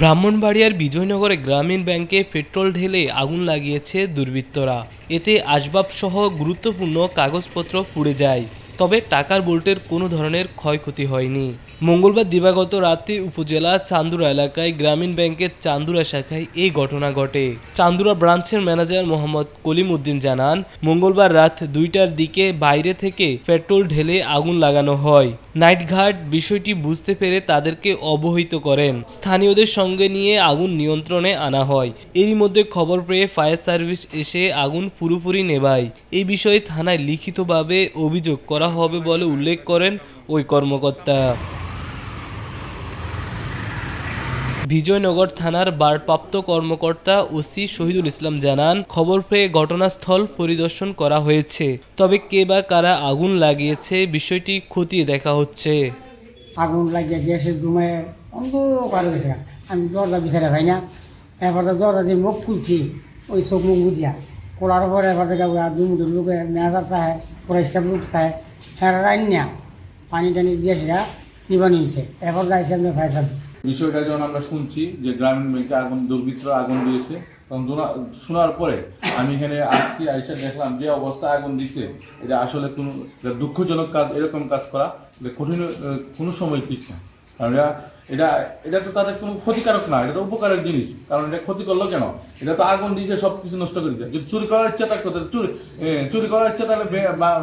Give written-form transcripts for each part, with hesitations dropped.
ব্রাহ্মণবাড়িয়ার বিজয়নগরে গ্রামীণ ব্যাংকে পেট্রোল ঢেলে আগুন লাগিয়েছে দুর্বৃত্তরা। এতে আসবাবসহ গুরুত্বপূর্ণ কাগজপত্র পুড়ে যায়, তবে টাকার বোল্টের কোনো ধরনের ক্ষয়ক্ষতি হয়নি। মঙ্গলবার দিবাগত রাতে উপজেলা চান্দুরা এলাকায় গ্রামীণ ব্যাংকের চান্দুরা শাখায় এই ঘটনা ঘটে। চান্দুরা ব্রাঞ্চের ম্যানেজার মোহাম্মদ কলিম উদ্দিন জানান, মঙ্গলবার রাত 2টার দিকে বাইরে থেকে পেট্রোল ঢেলে আগুন লাগানো হয়। নাইট গার্ড বিষয়টি বুঝতে পেরে তাদেরকে অবহিত করেন। স্থানীয়দের সঙ্গে নিয়ে আগুন নিয়ন্ত্রণে আনা হয়। এরই মধ্যে খবর পেয়ে ফায়ার সার্ভিস এসে আগুন পুরোপুরি নেভায়। এই বিষয়ে থানায় লিখিতভাবে অভিযোগ করা হবে বলে উল্লেখ করেন ওই কর্মকর্তা। বিজয়নগর থানার ভারপ্রাপ্ত কর্মকর্তা ওসি শহীদুল ইসলাম জানান, খবর পেয়ে ঘটনাস্থল পরিদর্শন করা হয়েছে, তবে কে বা কারা আগুন লাগিয়েছে বিষয়টি খতিয়ে দেখা হচ্ছে। আগুন লাগিয়ে গ্যাসের ধুমে অন্ধকার হয়েছে, আমি দরজা বিচারে ভাই না, এবার দরজা যে মুখ খুলছি ওই চোখ মুখ বুঝিয়া খোলার পরে এবার থেকে দুমুটোর লোকে ম্যানেজার চাহে, পরিষ্কার লোক চাহে, হ্যাঁ রাইন না পানি টানি দিয়ে সেটা নিবানি নিছে। এবার যাইছে আপনি ফায়ার সার্ভিস। বিষয়টা যখন আমরা শুনছি যে গ্রামীণ ব্যাংকে দুর্বৃত্তরা আগুন দিয়েছে, তখন শোনার পরে আমি এখানে আসছি, আইসা দেখলাম যে অবস্থা আগুন দিছে, এটা আসলে কোনো দুঃখজনক কাজ। এরকম কাজ করা এটা কঠিন, কোনো সময় ঠিক না। কারণ এটা তো তাদের কোনো ক্ষতিকারক না, এটা তো উপকারের জিনিস। কারণ এটা ক্ষতি করলো কেন? এটা তো আগুন দিয়েছে, সব কিছু নষ্ট করে দিচ্ছে। যদি চুরি করার ইচ্ছা থাকতো, চুরি করার ইচ্ছা তাহলে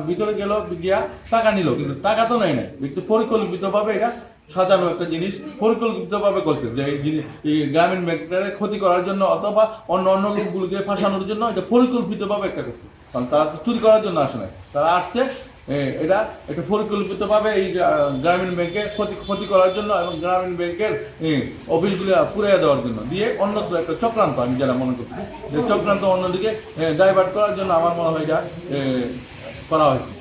ভিতরে গেল গিয়া টাকা নিল, কিন্তু টাকা তো নেয় না। ব্যক্তি পরিকল্পিতভাবে এটা সাজানো একটা জিনিস পরিকল্পিতভাবে করছে, যে এই গ্রামীণ ব্যাংকটাকে ক্ষতি করার জন্য অথবা অন্য লোকগুলোকে ফাঁসানোর জন্য এটা পরিকল্পিতভাবে একটা করছে। কারণ তারা তো চুরি করার জন্য আসে না, তারা আসছে এটা একটা পরিকল্পিতভাবে এই গ্রামীণ ব্যাংকে ক্ষতি করার জন্য এবং গ্রামীণ ব্যাংকের অফিসগুলো পুড়িয়ে দেওয়ার জন্য দিয়ে অন্যত্র একটা চক্রান্ত, আমি যারা মনে করছি যে চক্রান্ত অন্যদিকে ডাইভার্ট করার জন্য আমার মনে হয় এটা করা হয়েছে।